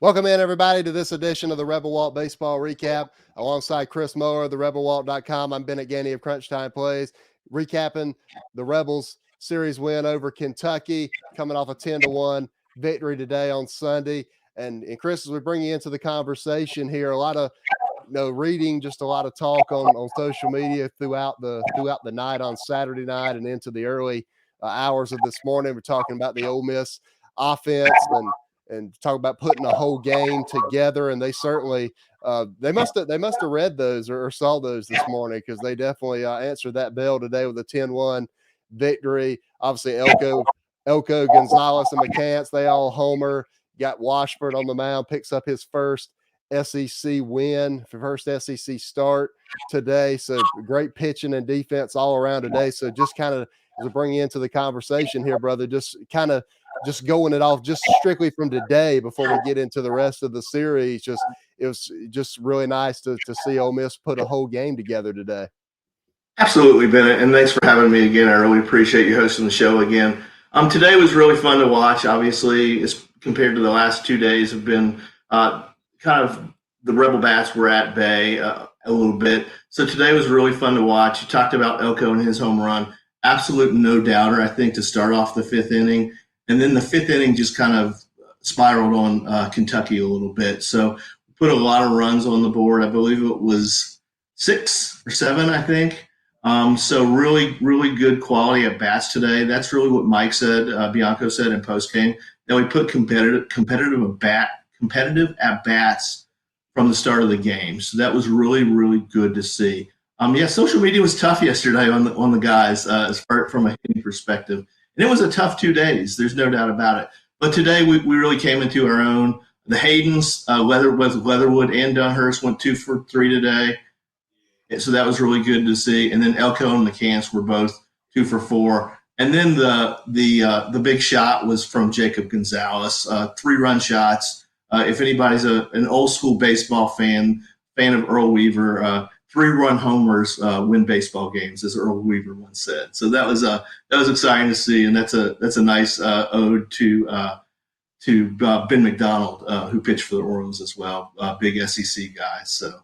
Welcome in, everybody, to this edition of the Rebel Walt Baseball Recap. Alongside Chris Muller of the RebelWalt.com, I'm Bennett Gainey of Crunch Time Plays, recapping the Rebels series win over Kentucky, coming off a 10-1 victory today on Sunday. And Chris, as we bring you into the conversation here, a lot of reading, just a lot of talk on social media throughout the night on Saturday night and into the early hours of this morning. We're talking about the Ole Miss offense and talk about putting a whole game together. And they certainly they must have read those or saw those this morning, because they definitely answered that bell today with a 10-1 victory. Obviously, Elko, Gonzalez, and McCants, they all homer. Got Washburn on the mound, picks up his first SEC win, first SEC start today. So great pitching and defense all around today. So just kind of as we bring you into the conversation here, brother, just going it off just strictly from today before we get into the rest of the series. It was just really nice to see Ole Miss put a whole game together today. Absolutely, Bennett, and thanks for having me again. I really appreciate you hosting the show again. Today was really fun to watch. Obviously, as compared to the last 2 days, have been kind of the Rebel Bats were at bay a little bit. So today was really fun to watch. You talked about Elko and his home run. Absolute no doubter, I think, to start off the fifth inning. And then the fifth inning just kind of spiraled on Kentucky a little bit. So we put a lot of runs on the board. I believe it was 6 or 7, I think. So really, really good quality at bats today. That's really what Mike said, Bianco said in post game. That we put competitive at bats from the start of the game. So that was really, really good to see. Social media was tough yesterday on the guys as far from a hitting perspective, and it was a tough 2 days. There's no doubt about it. But today we really came into our own. The Haydens, Leatherwood and Dunhurst went 2 for 3 today. So that was really good to see. And then Elko and McCants were both 2 for 4. And then the big shot was from Jacob Gonzalez, 3-run shots. If anybody's an old school baseball fan of Earl Weaver, 3-run homers win baseball games, as Earl Weaver once said. So that was exciting to see, and that's a nice ode to Ben McDonald, who pitched for the Orioles as well, big SEC guy. So.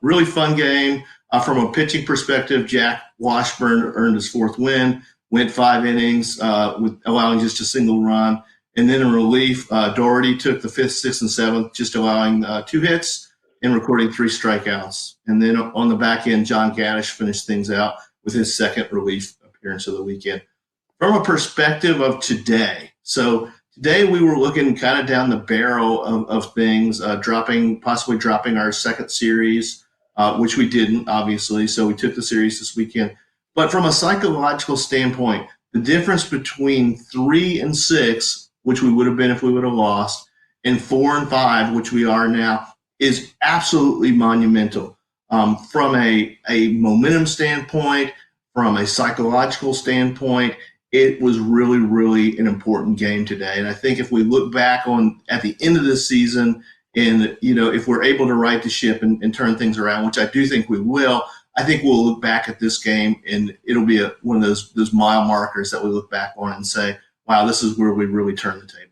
Really fun game. From a pitching perspective, Jack Washburn earned his 4th win, went 5 innings with allowing just a single run. And then in relief, Doherty took the 5th, 6th, and 7th, just allowing 2 hits and recording 3 strikeouts. And then on the back end, John Gaddish finished things out with his 2nd relief appearance of the weekend. From a perspective of today, so today we were looking kind of down the barrel of things, possibly dropping our 2nd series, which we didn't, obviously. So we took the series this weekend. But from a psychological standpoint, the difference between 3 and 6, which we would have been if we would have lost, and 4 and 5, which we are now, is absolutely monumental. From a momentum standpoint, from a psychological standpoint, it was really, really an important game today. And I think if we look back at the end of this season and, if we're able to right the ship and turn things around, which I do think we will, I think we'll look back at this game and it'll be one of those mile markers that we look back on and say, wow, this is where we really turned the table.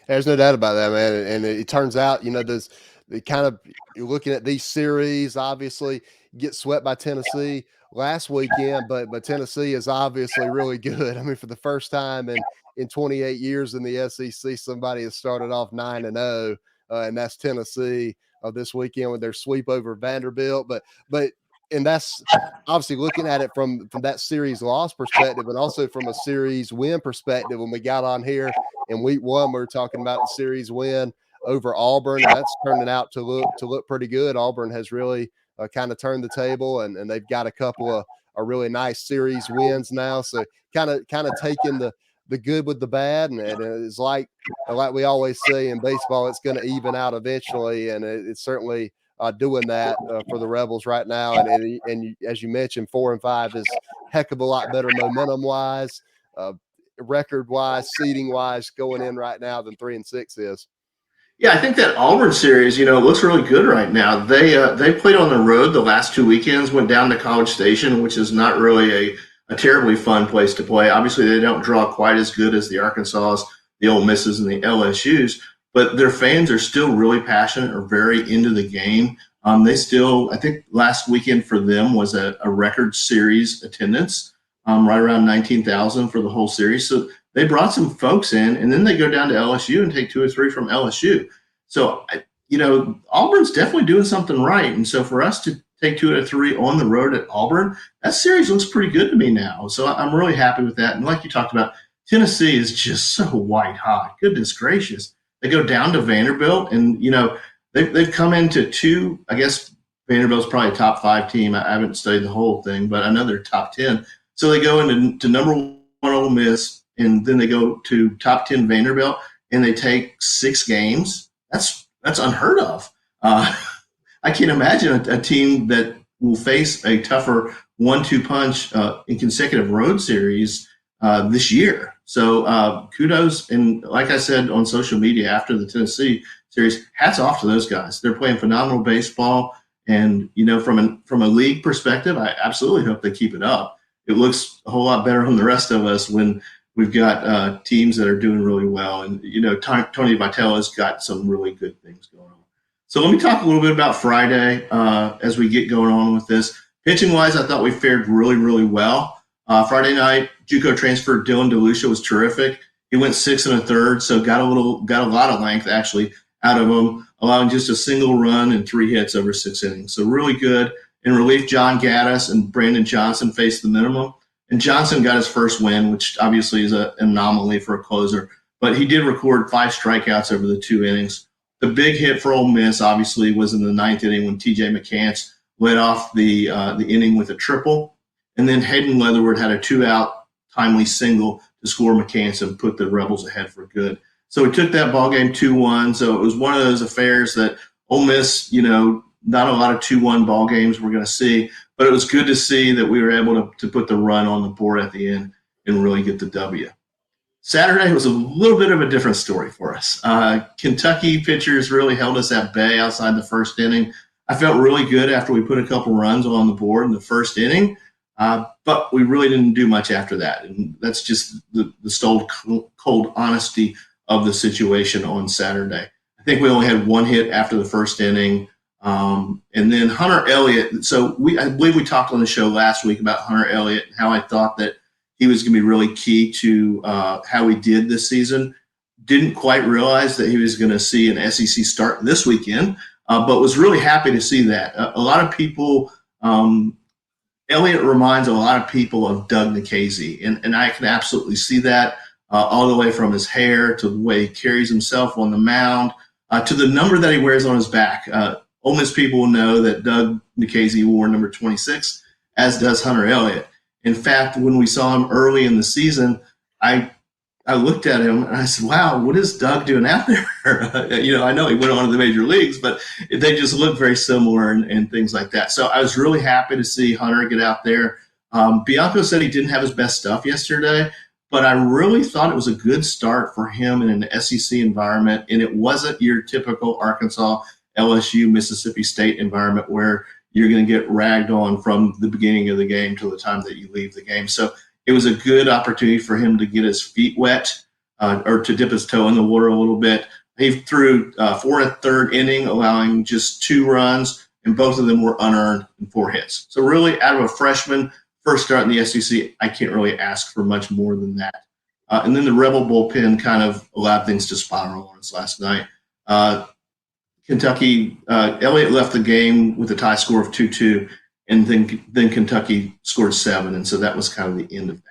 There's no doubt about that, man. And it turns out, there's the kind of, you're looking at these series, obviously get swept by Tennessee last weekend, but Tennessee is obviously really good. I mean, for the first time in 28 years in the SEC, somebody has started off 9-0, and that's Tennessee this weekend with their sweep over Vanderbilt. But and that's obviously looking at it from that series loss perspective, and also from a series win perspective. When we got on here in week 1, we were talking about the series win over Auburn, and that's turning out to look pretty good. Auburn has really kind of turned the table, and they've got a couple of really nice series wins now. So kind of taking the good with the bad, and it's like we always say in baseball, it's going to even out eventually, and it's certainly doing that for the Rebels right now. And as you mentioned, 4 and 5 is a heck of a lot better momentum wise, record wise, seeding wise going in right now than 3 and 6 is. Yeah, I think that Auburn series, looks really good right now. They played on the road the last 2 weekends, went down to College Station, which is not really a terribly fun place to play. Obviously, they don't draw quite as good as the Arkansas, the Ole Misses, and the LSUs. but their fans are still really passionate or very into the game. They still, I think last weekend for them was a record series attendance, right around 19,000 for the whole series. So they brought some folks in, and then they go down to LSU and take 2 or 3 from LSU. So, Auburn's definitely doing something right. And so for us to take 2 out of 3 on the road at Auburn, that series looks pretty good to me now. So I'm really happy with that. And like you talked about, Tennessee is just so white hot. Goodness gracious. They go down to Vanderbilt, and, they've come into 2, I guess Vanderbilt's probably a top 5 team. I haven't studied the whole thing, but I know they're top 10. So they go into number 1 Ole Miss, and then they go to top 10 Vanderbilt, and they take 6 games. That's unheard of. I can't imagine a team that will face a tougher 1-2 punch in consecutive road series this year. So kudos, and like I said on social media after the Tennessee series, hats off to those guys. They're playing phenomenal baseball, and from a league perspective, I absolutely hope they keep it up. It looks a whole lot better on the rest of us when we've got teams that are doing really well, and Tony Vitello's got some really good things going on. So let me talk a little bit about Friday as we get going on with this. Pitching wise, I thought we fared really, really well. Friday night, JUCO transfer Dylan DeLucia was terrific. He went 6 1/3, so got a lot of length actually out of him, allowing just a single run and 3 hits over 6 innings. So really good. In relief, John Gaddis and Brandon Johnson faced the minimum. And Johnson got his first win, which obviously is an anomaly for a closer. But he did record 5 strikeouts over the 2 innings. The big hit for Ole Miss, obviously, was in the 9th inning when T.J. McCants led off the inning with a triple. And then Hayden Leatherwood had a 2-out timely single to score McCants and put the Rebels ahead for good. So we took that ball game 2-1. So it was one of those affairs that Ole Miss, not a lot of 2-1 ball games we're going to see, but it was good to see that we were able to put the run on the board at the end and really get the W. Saturday was a little bit of a different story for us. Kentucky pitchers really held us at bay outside the first inning. I felt really good after we put a couple runs on the board in the first inning, but we really didn't do much after that. And that's just the stone cold honesty of the situation on Saturday. I think we only had 1 hit after the first inning. And then Hunter Elliott. So I believe we talked on the show last week about Hunter Elliott and how I thought that he was going to be really key to how he did this season. Didn't quite realize that he was going to see an SEC start this weekend, but was really happy to see that. A lot of people, Elliott reminds a lot of people of Doug Nikhazy, and I can absolutely see that all the way from his hair to the way he carries himself on the mound to the number that he wears on his back. Ole Miss people will know that Doug Nikhazy wore number 26, as does Hunter Elliott. In fact, when we saw him early in the season, I looked at him and I said, wow, what is Doug doing out there? I know he went on to the major leagues, but they just look very similar and things like that. So I was really happy to see Hunter get out there. Bianco said he didn't have his best stuff yesterday, but I really thought it was a good start for him in an SEC environment, and it wasn't your typical Arkansas, LSU, Mississippi State environment where you're going to get ragged on from the beginning of the game till the time that you leave the game. So it was a good opportunity for him to get his feet wet or to dip his toe in the water a little bit. He threw 4 1/3 inning, allowing just 2 runs, and both of them were unearned and 4 hits. So really, out of a freshman, first start in the SEC, I can't really ask for much more than that. And then the Rebel bullpen kind of allowed things to spiral on us last night. Kentucky, Elliott left the game with a tie score of 2-2, and then Kentucky scored 7, and so that was kind of the end of that.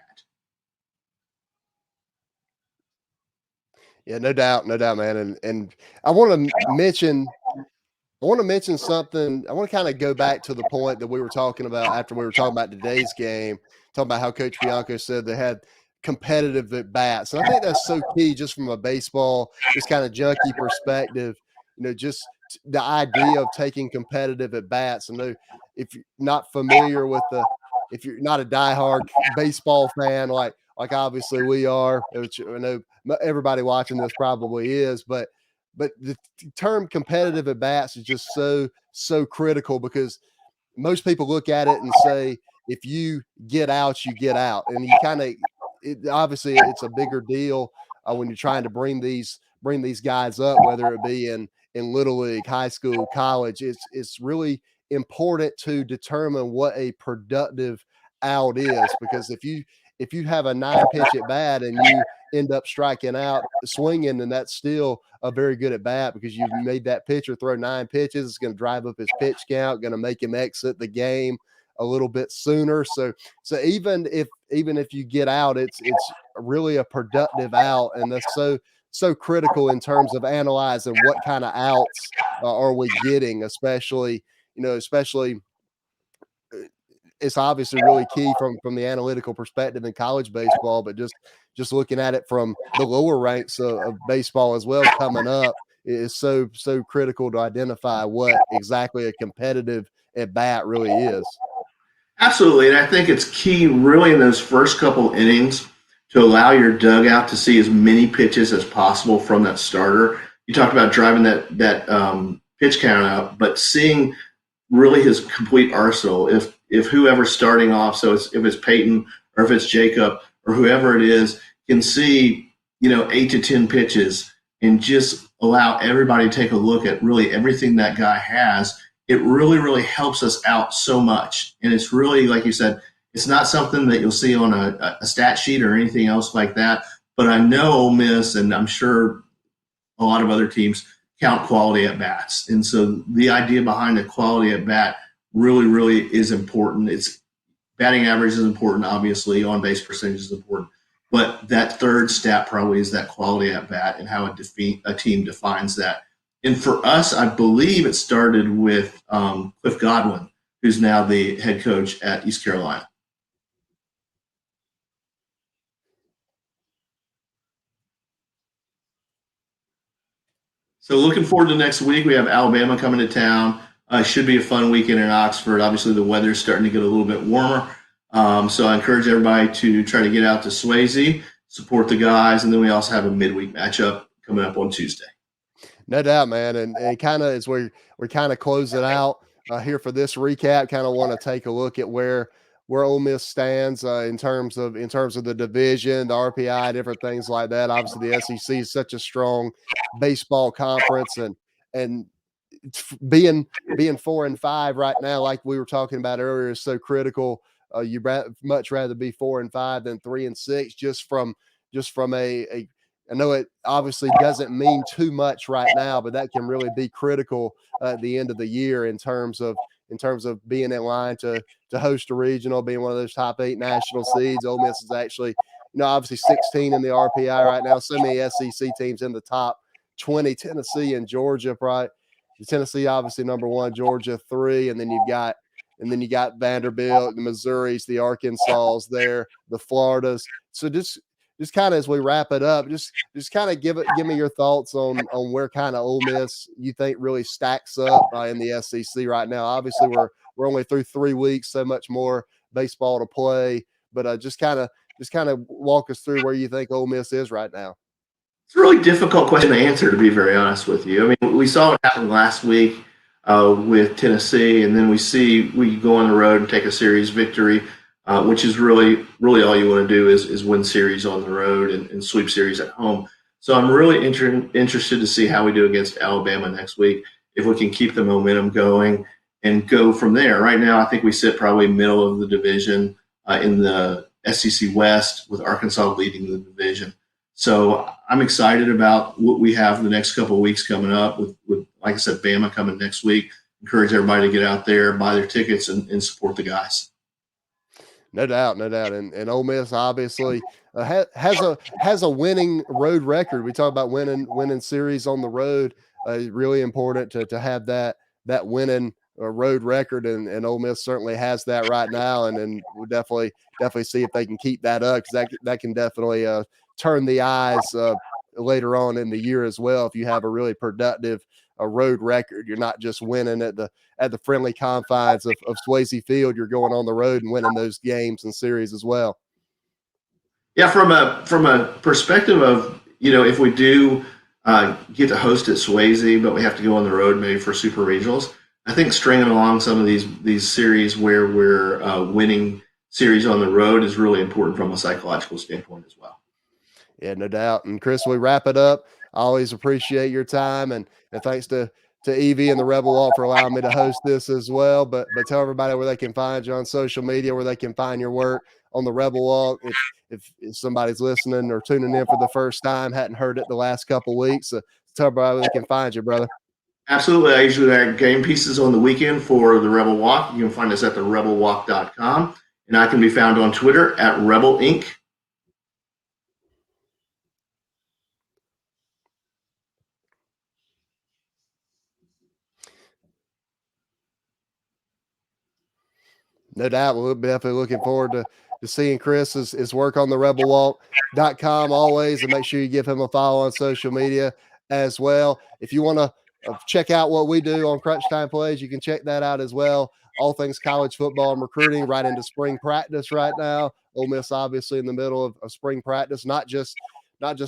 Yeah, no doubt, man. And I want to mention something. I want to kind of go back to the point that we were talking about after we were talking about today's game, talking about how Coach Bianco said they had competitive at bats. And I think that's so key just from a baseball, this kind of junkie perspective, just the idea of taking competitive at bats. And if you're not familiar with if you're not a diehard baseball fan, like obviously we are, which I know everybody watching this probably is, but the term competitive at bats is just so critical, because most people look at it and say, if you get out, you get out. And you kind of, obviously it's a bigger deal when you're trying to bring these these guys up, whether it be in little league, high school, college. It's really important to determine what a productive out is, because if you have a 9 pitch at bat and you end up striking out swinging, then that's still a very good at bat, because you've made that pitcher throw 9 pitches. It's going to drive up his pitch count, going to make him exit the game a little bit sooner. So even if you get out, it's really a productive out, and that's so critical in terms of analyzing what kind of outs are we getting, especially it's obviously really key from the analytical perspective in college baseball, but just looking at it from the lower ranks of baseball as well coming up is so critical to identify what exactly a competitive at bat really is. Absolutely. And I think it's key really in those first couple innings to allow your dugout to see as many pitches as possible from that starter. You talked about driving that pitch count up, but seeing really his complete arsenal. If whoever's starting off, so if it's Peyton or if it's Jacob or whoever it is, can see 8 to 10 pitches and just allow everybody to take a look at really everything that guy has, it really, really helps us out so much. And it's really, like you said, it's not something that you'll see on a stat sheet or anything else like that. But I know Ole Miss, and I'm sure a lot of other teams, count quality at bats. And so the idea behind the quality at bat really, really is important. It's batting average is important, obviously, on base percentage is important. But that third stat probably is that quality at bat and how a team defines that. And for us, I believe it started with Cliff Godwin, who's now the head coach at East Carolina. So looking forward to next week. We have Alabama coming to town. Should be a fun weekend in Oxford. Obviously, the weather's starting to get a little bit warmer. So I encourage everybody to try to get out to Swayze, support the guys, and then we also have a midweek matchup coming up on Tuesday. No doubt, man. And kind of as we kind of close it out here for this recap, kind of want to take a look at where Ole Miss stands in terms of the division, the RPI, different things like that. Obviously, the SEC is such a strong baseball conference, and being 4-5 right now, like we were talking about earlier, is so critical. You'd much rather be 4-5 than 3-6, just from a I know it obviously doesn't mean too much right now, but that can really be critical at the end of the year in terms of being in line to host a regional, being one of those top 8 national seeds. Ole Miss is actually, obviously 16 in the RPI right now. So many SEC teams in the top 20, Tennessee and Georgia, right? Tennessee obviously number 1, Georgia 3, and then you got Vanderbilt, the Missouris, the Arkansas there, the Floridas. So just kind of as we wrap it up, just kind of give me your thoughts on where kind of Ole Miss you think really stacks up in the SEC right now. Obviously, we're only through 3 weeks, so much more baseball to play, but just kind of walk us through where you think Ole Miss is right now. It's a really difficult question to answer, to be very honest with you. I mean, we saw what happened last week with Tennessee, and then we go on the road and take a series victory. Which is really, really all you want to do is win series on the road and sweep series at home. So I'm really interested to see how we do against Alabama next week, if we can keep the momentum going and go from there. Right now, I think we sit probably middle of the division in the SEC West, with Arkansas leading the division. So I'm excited about what we have the next couple of weeks coming up with, like I said, Bama coming next week. Encourage everybody to get out there, buy their tickets, and support the guys. No doubt. And Ole Miss obviously has a winning road record. We talk about winning series on the road. Really important to have that winning road record, and Ole Miss certainly has that right now. And we'll definitely see if they can keep that up, because that can definitely turn the eyes later on in the year as well. If you have a really productive road record, you're not just winning at the friendly confines of Swayze Field. You're going on the road and winning those games and series as well. Yeah, from a perspective of, if we do get to host at Swayze, but we have to go on the road maybe for super regionals, I think stringing along some of these series where we're winning series on the road is really important from a psychological standpoint as well. Yeah, no doubt. And Chris, we wrap it up. I always appreciate your time, and thanks to Evie and the Rebel Walk for allowing me to host this as well. But tell everybody where they can find you on social media, where they can find your work on the Rebel Walk. If somebody's listening or tuning in for the first time, hadn't heard it the last couple of weeks, tell everybody where they can find you, brother. Absolutely. I usually add game pieces on the weekend for the Rebel Walk. You can find us at therebelwalk.com, and I can be found on Twitter at Rebel Inc. No doubt. We'll be definitely looking forward to seeing Chris's work on the rebelwalk.com always, and make sure you give him a follow on social media as well. If you want to check out what we do on Crunch Time Plays, you can check that out as well. All things college football and recruiting, right into spring practice right now. Ole Miss obviously in the middle of spring practice, not just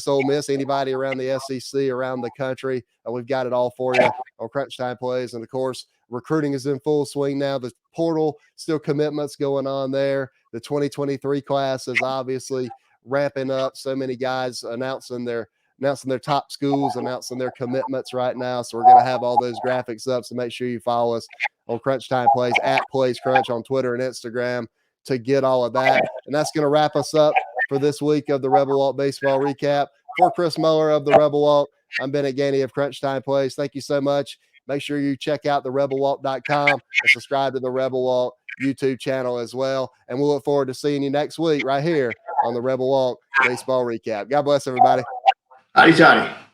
Ole Miss, anybody around the SEC, around the country. We've got it all for you on Crunch Time Plays. And of course, recruiting is in full swing now. The portal, still commitments going on there. The 2023 class is obviously ramping up. So many guys announcing their top schools, announcing their commitments right now. So we're going to have all those graphics up. So make sure you follow us on Crunch Time Plays, at Plays Crunch on Twitter and Instagram to get all of that. And that's going to wrap us up for this week of the Rebel Walk Baseball Recap. For Chris Muller of the Rebel Walk, I'm Bennett Gainey of Crunch Time Plays. Thank you so much. Make sure you check out therebelwalk.com and subscribe to the Rebel Walk YouTube channel as well. And we'll look forward to seeing you next week right here on the Rebel Walk Baseball Recap. God bless everybody. Howdy, toddy.